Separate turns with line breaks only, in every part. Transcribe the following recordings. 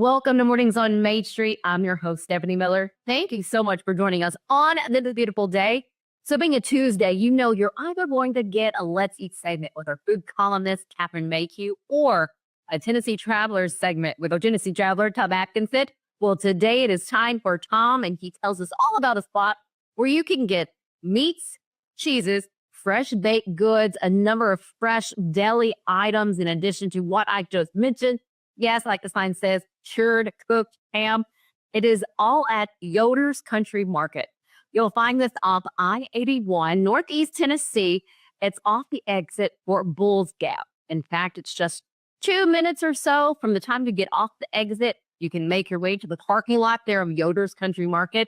Welcome to Mornings on Main Street. I'm your host, Stephanie Miller. Thank you so much for joining us on this beautiful day. So being a Tuesday, you know you're either going to get a Let's Eat segment with our food columnist, Catherine Mayhew, or a Tennessee Travelers segment with our Tennessee Traveler, Tom Atkinson. Well, today it is time for Tom, and he tells us all about a spot where you can get meats, cheeses, fresh baked goods, a number of fresh deli items in addition to what I just mentioned. Yes, like the sign says, cured, cooked ham. It is all at Yoder's Country Market. You'll find this off I-81, Northeast Tennessee. It's off the exit for Bulls Gap. In fact, it's just 2 minutes or so from the time you get off the exit. You can make your way to the parking lot there of Yoder's Country Market.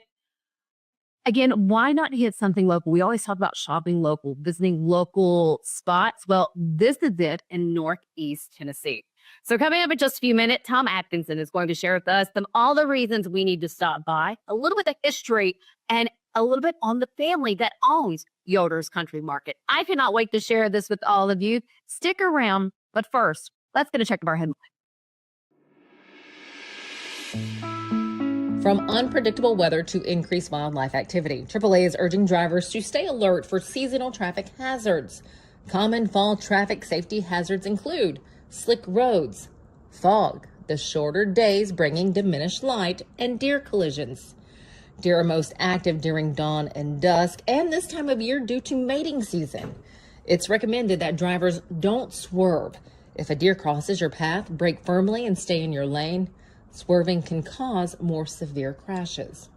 Again, why not hit something local? We always talk about shopping local, visiting local spots. Well, this is it in Northeast Tennessee. So coming up in just a few minutes, Tom Atkinson is going to share with us all the reasons we need to stop by, a little bit of history, and a little bit on the family that owns Yoder's Country Market. I cannot wait to share this with all of you. Stick around. But first, let's get a check of our headlines.
From unpredictable weather to increased wildlife activity, AAA is urging drivers to stay alert for seasonal traffic hazards. Common fall traffic safety hazards include slick roads, fog, the shorter days bringing diminished light, and deer collisions. Deer are most active during dawn and dusk and this time of year due to mating season. It's recommended that drivers don't swerve. If a deer crosses your path, brake firmly and stay in your lane. Swerving can cause more severe crashes.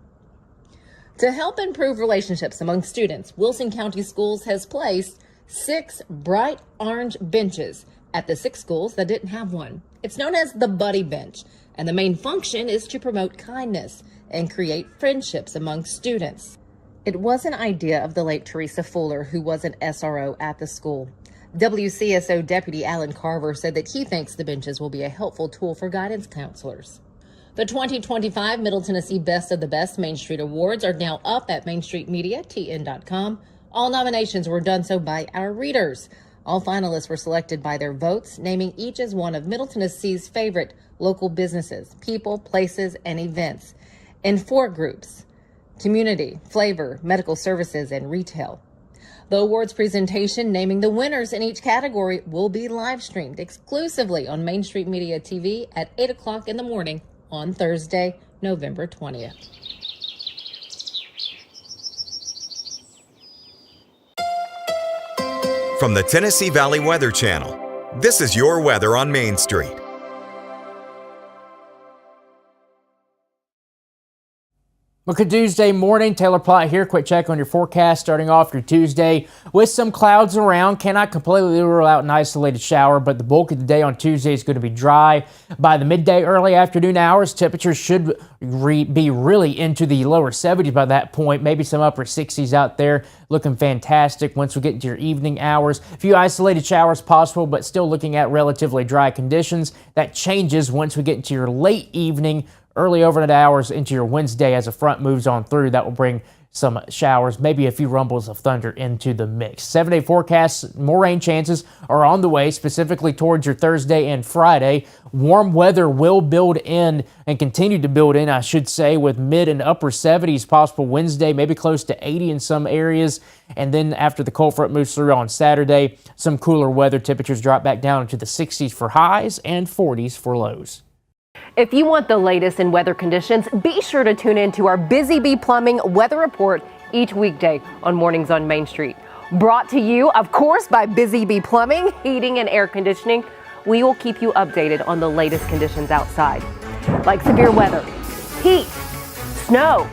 To help improve relationships among students, Wilson County Schools has placed 6 bright orange benches at the 6 schools that didn't have one. It's known as the Buddy Bench, and the main function is to promote kindness and create friendships among students. It was an idea of the late Teresa Fuller, who was an SRO at the school. WCSO Deputy Alan Carver said that he thinks the benches will be a helpful tool for guidance counselors. The 2025 Middle Tennessee Best of the Best Main Street Awards are now up at mainstreetmediatn.com. All nominations were done so by our readers. All finalists were selected by their votes, naming each as one of Middle Tennessee's favorite local businesses, people, places, and events in 4 groups: community, flavor, medical services, and retail. The awards presentation naming the winners in each category will be live streamed exclusively on Main Street Media TV at 8 o'clock in the morning on Thursday, November 20th.
From the Tennessee Valley Weather Channel, this is your weather on Main Street.
Well, good Tuesday morning. Taylor Plott here. Quick check on your forecast starting off your Tuesday with some clouds around. Cannot completely rule out an isolated shower, but the bulk of the day on Tuesday is going to be dry. By the midday, early afternoon hours, temperatures should be really into the lower 70s by that point. Maybe some upper 60s out there. Looking fantastic once we get into your evening hours. A few isolated showers possible, but still looking at relatively dry conditions. That changes once we get into your late evening, early overnight hours into your Wednesday as a front moves on through. That will bring some showers, maybe a few rumbles of thunder into the mix. 7-day forecasts, more rain chances are on the way, specifically towards your Thursday and Friday. Warm weather will build in and continue to build in, I should say, with mid and upper 70s possible Wednesday, maybe close to 80 in some areas. And then after the cold front moves through on Saturday, some cooler weather. Temperatures drop back down into the 60s for highs and 40s for lows.
If you want the latest in weather conditions, be sure to tune in to our Busy Bee Plumbing Weather Report each weekday on Mornings on Main Street. Brought to you, of course, by Busy Bee Plumbing, Heating and Air Conditioning. We will keep you updated on the latest conditions outside, like severe weather, heat, snow,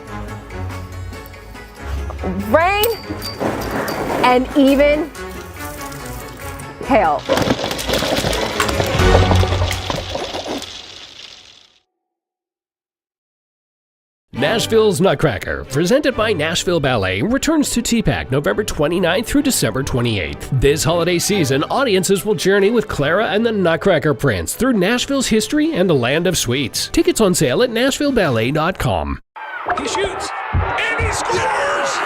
rain, and even hail.
Nashville's Nutcracker, presented by Nashville Ballet, returns to TPAC November 29th through December 28th. This holiday season, audiences will journey with Clara and the Nutcracker Prince through Nashville's history and the land of sweets. Tickets on sale at NashvilleBallet.com.
He shoots, and he scores!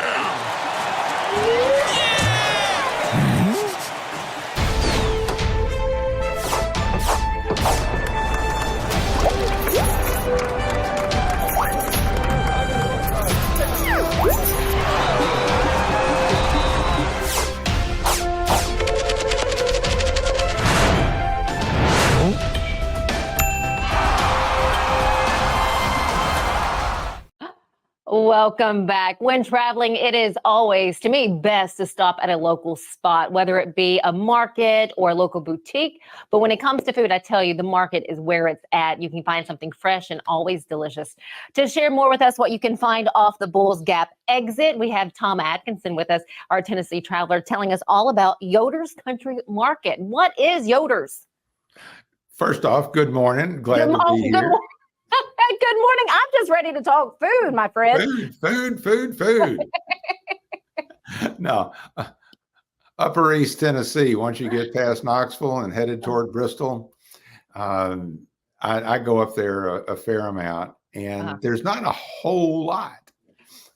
Welcome back. When traveling, it is always, to me, best to stop at a local spot, whether it be a market or a local boutique. But when it comes to food, I tell you, the market is where it's at. You can find something fresh and always delicious. To share more with us what you can find off the Bulls Gap exit, we have Tom Adkinson with us, our Tennessee traveler, telling us all about Yoder's Country Market. What is Yoder's?
First off, good morning. Glad to be here.
Good morning. I'm just ready to talk food, my friend.
Food. No, Upper East Tennessee, once you get past Knoxville and headed toward Bristol, I go up there a fair amount, and there's not a whole lot.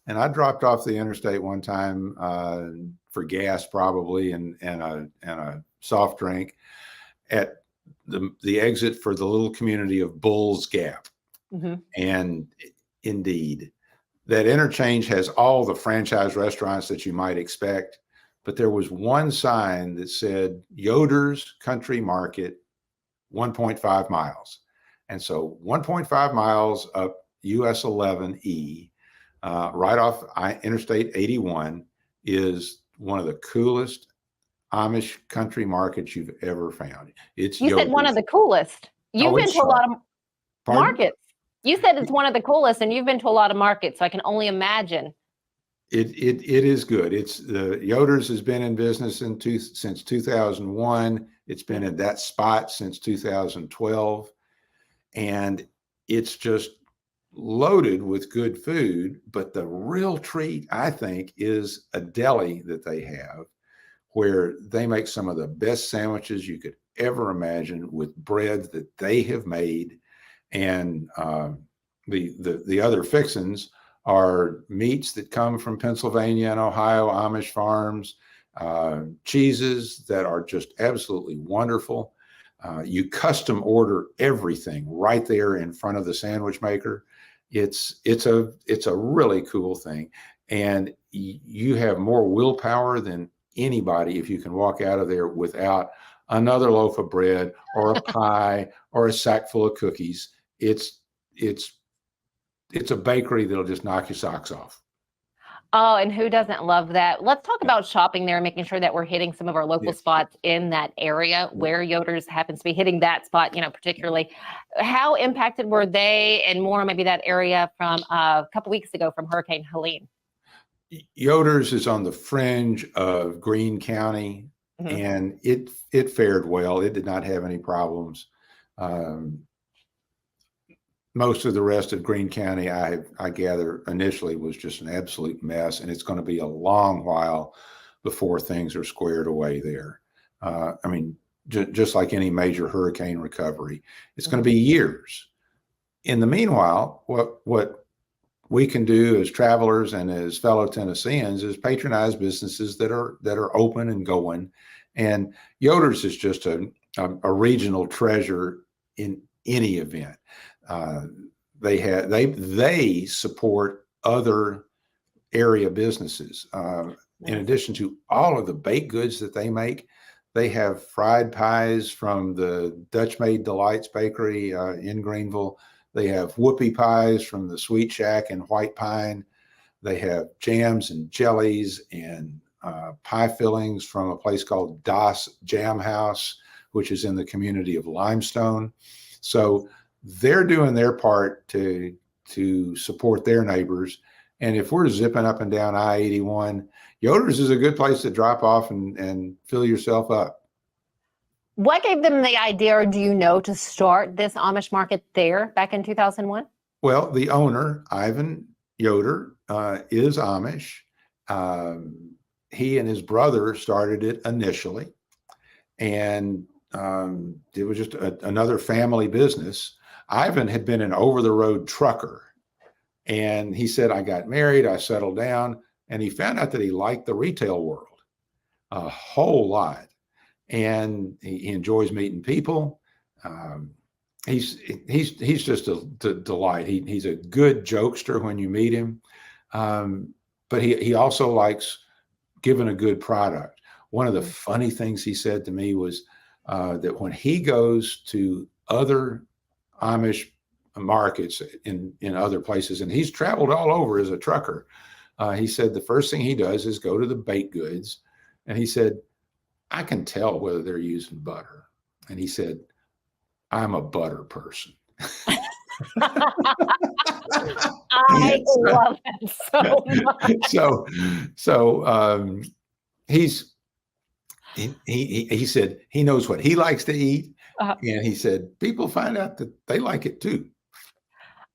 And I dropped off the interstate one time for gas probably and a soft drink at the exit for the little community of Bulls Gap. Mm-hmm. And indeed, that interchange has all the franchise restaurants that you might expect, but there was one sign that said Yoder's Country Market, 1.5 miles. And so 1.5 miles up US 11E, right off Interstate 81, is one of the coolest Amish country markets you've ever found. It's
You said one of the coolest. You've been to a lot of markets. You said it's one of the coolest, and you've been to a lot of markets, so I can only imagine.
It is good. It's the Yoder's has been in business since 2001. It's been in that spot since 2012, and it's just loaded with good food. But the real treat, I think, is a deli that they have, where they make some of the best sandwiches you could ever imagine with bread that they have made. And the other fixins are meats that come from Pennsylvania and Ohio, Amish farms, cheeses that are just absolutely wonderful. You custom order everything right there in front of the sandwich maker. It's a really cool thing, and you have more willpower than anybody if you can walk out of there without another loaf of bread or a pie or a sack full of cookies. It's a bakery that'll just knock your socks off.
Oh, and who doesn't love that? Let's talk about shopping there and making sure that we're hitting some of our local spots in that area where Yoder's happens to be hitting that spot, particularly. How impacted were they and more maybe that area from a couple weeks ago from Hurricane Helene?
Yoder's is on the fringe of Greene County, and it fared well. It did not have any problems. Most of the rest of Greene County, I gather initially, was just an absolute mess, and it's going to be a long while before things are squared away there. Just like any major hurricane recovery, it's going to be years. In the meanwhile, what we can do as travelers and as fellow Tennesseans is patronize businesses that are open and going. And Yoder's is just a regional treasure in any event. They support other area businesses. In addition to all of the baked goods that they make, they have fried pies from the Dutch Made Delights Bakery in Greenville. They have whoopie pies from the Sweet Shack in White Pine. They have jams and jellies and pie fillings from a place called Das Jam House, which is in the community of Limestone. So they're doing their part to support their neighbors. And if we're zipping up and down I-81, Yoder's is a good place to drop off and fill yourself up.
What gave them the idea, or do you know, to start this Amish market there back in 2001?
Well, the owner, Ivan Yoder, is Amish. He and his brother started it initially, and it was just another family business. Ivan had been an over-the-road trucker, and he said, I got married, I settled down, and he found out that he liked the retail world a whole lot, and he enjoys meeting people. He's just a delight. He's a good jokester when you meet him, but he also likes giving a good product. One of the funny things he said to me was that when he goes to other Amish markets in other places, and he's traveled all over as a trucker. He said the first thing he does is go to the baked goods, and he said, I can tell whether they're using butter. And he said, I'm a butter person.
I love it so much.
He said he knows what he likes to eat,
Uh-huh.
and he said people find out that they like it too.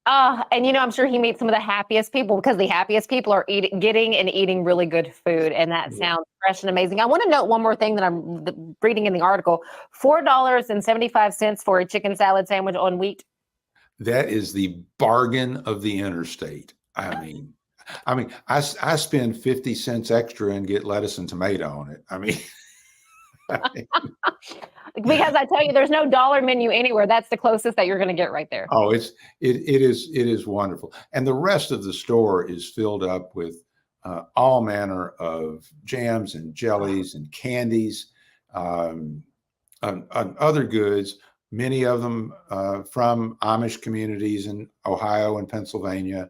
And I'm sure he meets some of the happiest people, because the happiest people are getting and eating really good food. And that sounds fresh and amazing. I want to note one more thing that I'm reading in the article: $4.75 for a chicken salad sandwich on wheat.
That is the bargain of the interstate. I mean, I spend 50 cents extra and get lettuce and tomato on it. I mean,
because I tell you, there's no dollar menu anywhere. That's the closest that you're going to get right there.
oh, it is wonderful. And the rest of the store is filled up with all manner of jams and jellies and candies, and other goods. Many of them from Amish communities in Ohio and Pennsylvania.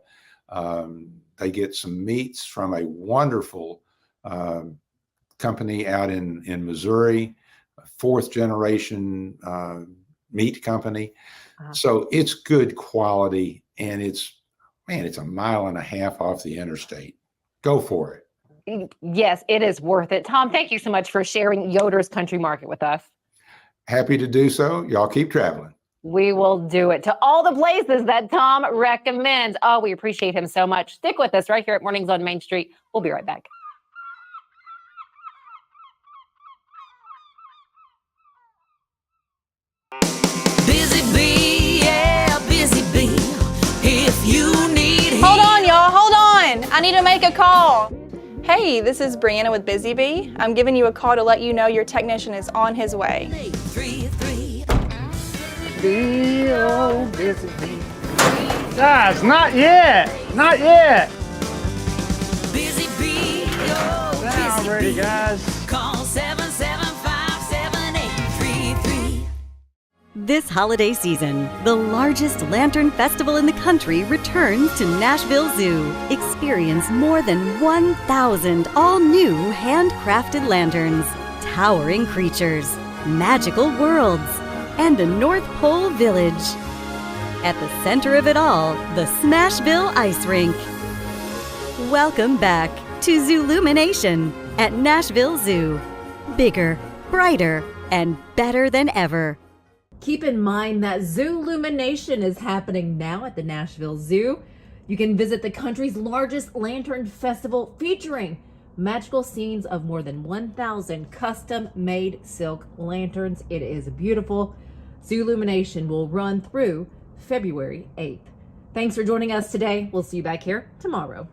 They get some meats from a wonderful company out in Missouri, a fourth generation meat company. So it's good quality, and it's a mile and a half off the interstate. Go for it.
Yes, it is worth it. Tom, thank you so much for sharing Yoder's Country Market with us.
Happy to do so. Y'all keep traveling.
We will do it to all the places that Tom recommends. Oh, we appreciate him so much. Stick with us right here at Mornings on Main Street. We'll be right back.
Busy bee, yeah, busy bee. If you need
Hold on, y'all. Hold on. I need to make a call. Hey, this is Brianna with Busy Bee. I'm giving you a call to let you know your technician is on his way.
833.
Guys, not yet. Not yet.
Busy bee, oh,
Not
busy
ready,
bee.
guys.
Call 775-7833.
This holiday season, the largest lantern festival in the country returns to Nashville Zoo. Experience more than 1,000 all-new handcrafted lanterns, towering creatures, magical worlds, and a North Pole village. At the center of it all, the Smashville Ice Rink. Welcome back to Zoolumination at Nashville Zoo. Bigger, brighter, and better than ever.
Keep in mind that Zoolumination is happening now at the Nashville Zoo. You can visit the country's largest lantern festival featuring magical scenes of more than 1,000 custom-made silk lanterns. It is beautiful. Zoolumination will run through February 8th. Thanks for joining us today. We'll see you back here tomorrow.